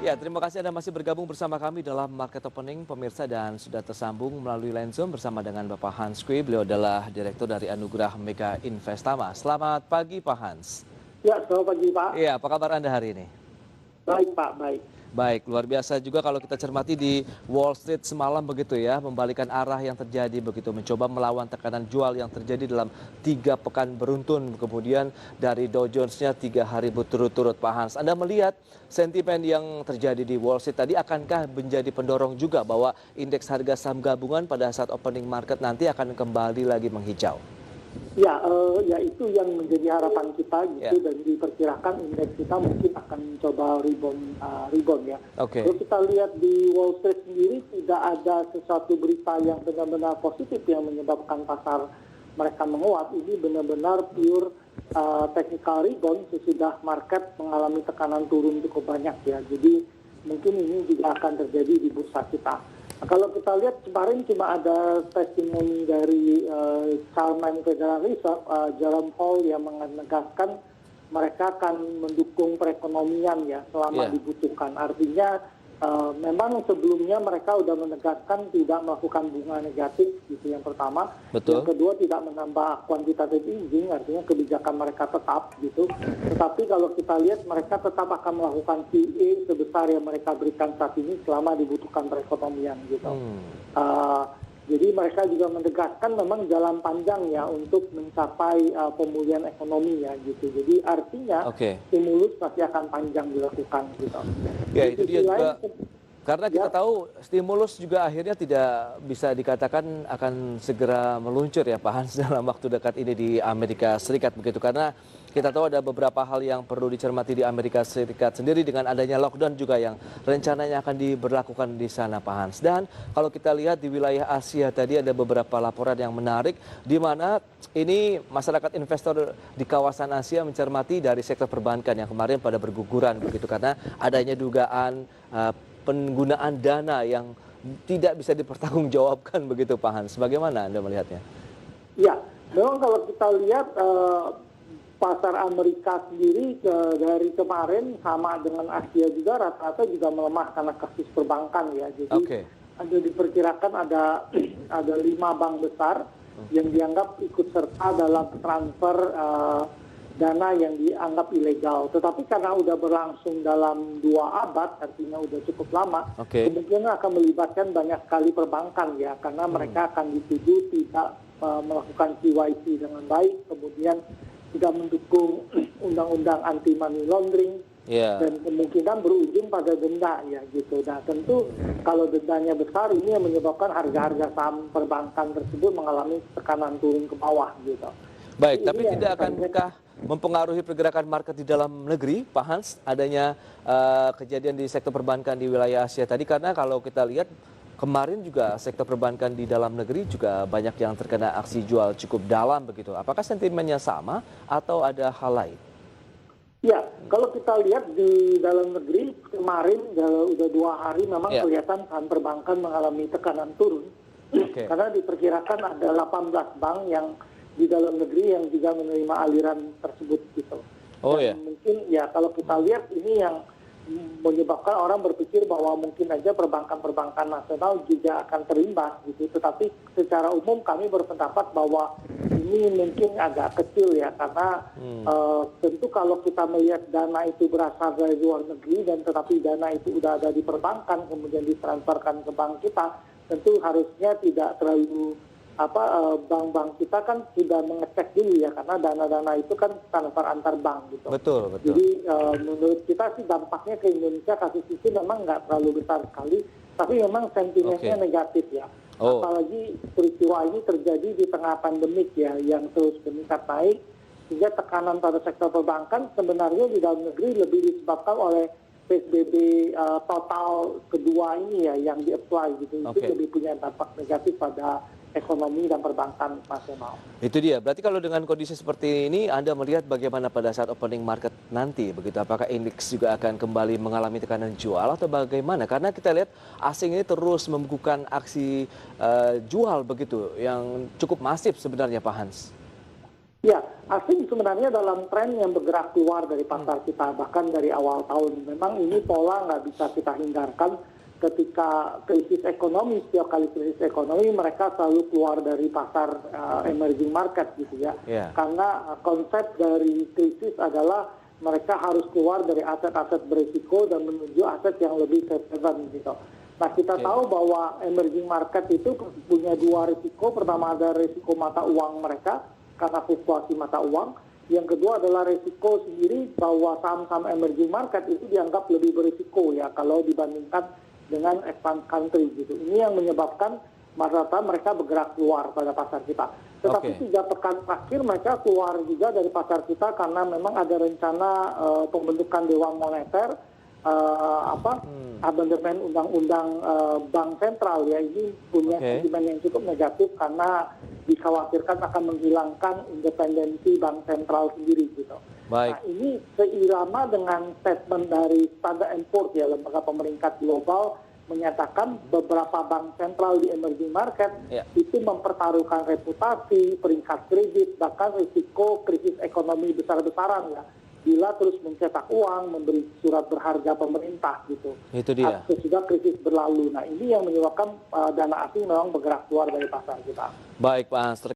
Ya, terima kasih Anda masih bergabung bersama kami dalam Market Opening, pemirsa, dan sudah tersambung melalui line Zoom bersama dengan Bapak Hans Kui. Beliau adalah Direktur dari Anugerah Mega Investama. Selamat pagi, Pak Hans. Ya, selamat pagi Pak. Iya, apa kabar Anda hari ini? Baik Pak, baik. Baik, luar biasa juga kalau kita cermati di Wall Street semalam begitu ya, membalikan arah yang terjadi begitu, mencoba melawan tekanan jual yang terjadi dalam 3 pekan beruntun, kemudian dari Dow Jones-nya 3 hari berturut-turut, Pak Hans. Anda melihat sentimen yang terjadi di Wall Street tadi akankah menjadi pendorong juga bahwa indeks harga saham gabungan pada saat opening market nanti akan kembali lagi menghijau? Ya, ya itu yang menjadi harapan kita gitu Ya. dan diperkirakan indeks kita mungkin akan mencoba rebound ya. Oke. Kalau kita lihat di Wall Street sendiri tidak ada sesuatu berita yang benar-benar positif yang menyebabkan pasar mereka menguat. Ini benar-benar pure technical rebound sesudah market mengalami tekanan turun cukup banyak ya. Jadi mungkin ini juga akan terjadi di bursa kita. Nah, kalau kita lihat kemarin cuma ada testimoni dari Chairman Federal Reserve, Jerome Powell, yang menegaskan mereka akan mendukung perekonomian ya selama dibutuhkan. Artinya memang sebelumnya mereka sudah menegaskan tidak melakukan bunga negatif gitu yang pertama. Betul. Yang kedua tidak menambah quantitative easing, artinya kebijakan mereka tetap gitu. Tetapi kalau kita lihat mereka tetap akan melakukan QE sebesar yang mereka berikan saat ini selama dibutuhkan perekonomian gitu. Jadi mereka juga menegaskan memang jalan panjang ya untuk mencapai pemulihan ekonomi ya gitu. Jadi artinya stimulus pasti akan panjang dilakukan gitu. Ya, itu dia juga. Karena kita tahu stimulus juga akhirnya tidak bisa dikatakan akan segera meluncur ya Pak Hans dalam waktu dekat ini di Amerika Serikat begitu. Karena kita tahu ada beberapa hal yang perlu dicermati di Amerika Serikat sendiri dengan adanya lockdown juga yang rencananya akan diberlakukan di sana Pak Hans. Dan kalau kita lihat di wilayah Asia tadi ada beberapa laporan yang menarik di mana ini masyarakat investor di kawasan Asia mencermati dari sektor perbankan yang kemarin pada berguguran begitu karena adanya dugaan penggunaan dana yang tidak bisa dipertanggungjawabkan begitu Pak Hans. Bagaimana Anda melihatnya? Ya, memang kalau kita lihat pasar Amerika sendiri dari kemarin sama dengan Asia juga rata-rata juga melemah karena kasus perbankan ya. Jadi ada diperkirakan ada 5 bank besar yang dianggap ikut serta dalam transfer dana yang dianggap ilegal. Tetapi karena udah berlangsung dalam 2 abad, artinya udah cukup lama, kemungkinan akan melibatkan banyak sekali perbankan ya, karena mereka akan dituduh tidak melakukan KYC dengan baik, kemudian tidak mendukung undang-undang anti money laundering, dan kemungkinan berujung pada denda ya gitu. Nah tentu kalau dendanya besar ini yang menyebabkan harga-harga saham perbankan tersebut mengalami tekanan turun ke bawah gitu. Baik, tapi tidak akankah mempengaruhi pergerakan market di dalam negeri, Pak Hans, adanya kejadian di sektor perbankan di wilayah Asia tadi? Karena kalau kita lihat kemarin juga sektor perbankan di dalam negeri juga banyak yang terkena aksi jual cukup dalam begitu. Apakah sentimennya sama atau ada hal lain? Ya, kalau kita lihat di dalam negeri kemarin udah 2 hari memang kelihatan saham perbankan mengalami tekanan turun. Karena diperkirakan ada 18 bank yang di dalam negeri yang juga menerima aliran tersebut gitu. Mungkin ya kalau kita lihat ini yang menyebabkan orang berpikir bahwa mungkin aja perbankan-perbankan nasional juga akan terimbas gitu. Tetapi secara umum kami berpendapat bahwa ini mungkin agak kecil ya karena tentu kalau kita melihat dana itu berasal dari luar negeri dan tetapi dana itu udah ada di perbankan kemudian ditransferkan ke bank kita, tentu harusnya tidak terlalu bank-bank kita kan sudah mengecek dulu ya karena dana-dana itu kan transfer antar bank gitu. Betul. Jadi menurut kita sih dampaknya ke Indonesia kasus itu memang nggak terlalu besar sekali, tapi memang sentimennya negatif ya. Apalagi peristiwa ini terjadi di tengah pandemik ya yang terus meningkat naik, sehingga tekanan pada sektor perbankan sebenarnya di dalam negeri lebih disebabkan oleh PSBB total kedua ini ya yang di-apply gitu. Itu lebih punya dampak negatif pada ekonomi dan perbankan nasional. Itu dia. Berarti kalau dengan kondisi seperti ini, Anda melihat bagaimana pada saat opening market nanti, begitu? Apakah indeks juga akan kembali mengalami tekanan jual atau bagaimana? Karena kita lihat asing ini terus membukukan aksi jual begitu, yang cukup masif sebenarnya, Pak Hans. Ya, asing sebenarnya dalam tren yang bergerak keluar dari pasar kita, bahkan dari awal tahun. Memang ini pola nggak bisa kita hindarkan ketika krisis ekonomi, setiap kali krisis ekonomi mereka selalu keluar dari pasar emerging market gitu ya. Ya. Karena konsep dari krisis adalah mereka harus keluar dari aset-aset berisiko dan menuju aset yang lebih safe haven gitu. Nah, kita tahu bahwa emerging market itu punya dua risiko. Pertama ada risiko mata uang mereka, karena fluktuasi mata uang. Yang kedua adalah risiko sendiri bahwa saham-saham emerging market itu dianggap lebih berisiko ya kalau dibandingkan dengan advanced country gitu. Ini yang menyebabkan rata-rata mereka bergerak keluar pada pasar kita. Tetapi 3 pekan terakhir mereka keluar juga dari pasar kita karena memang ada rencana pembentukan Dewan Moneter, amandemen undang-undang bank sentral ya, ini punya sentimen yang cukup negatif karena dikhawatirkan akan menghilangkan independensi bank sentral sendiri gitu. Baik. Nah, ini seirama dengan statement dari Standard & Poor's ya, lembaga pemeringkat global, menyatakan beberapa bank sentral di emerging market itu mempertaruhkan reputasi, peringkat kredit, bahkan risiko krisis ekonomi besar-besaran ya. Bila terus mencetak uang, memberi surat berharga pemerintah gitu. Itu dia. Sudah krisis berlalu. Nah, ini yang menyebabkan dana asing memang bergerak keluar dari pasar kita. Baik, Pak Hans.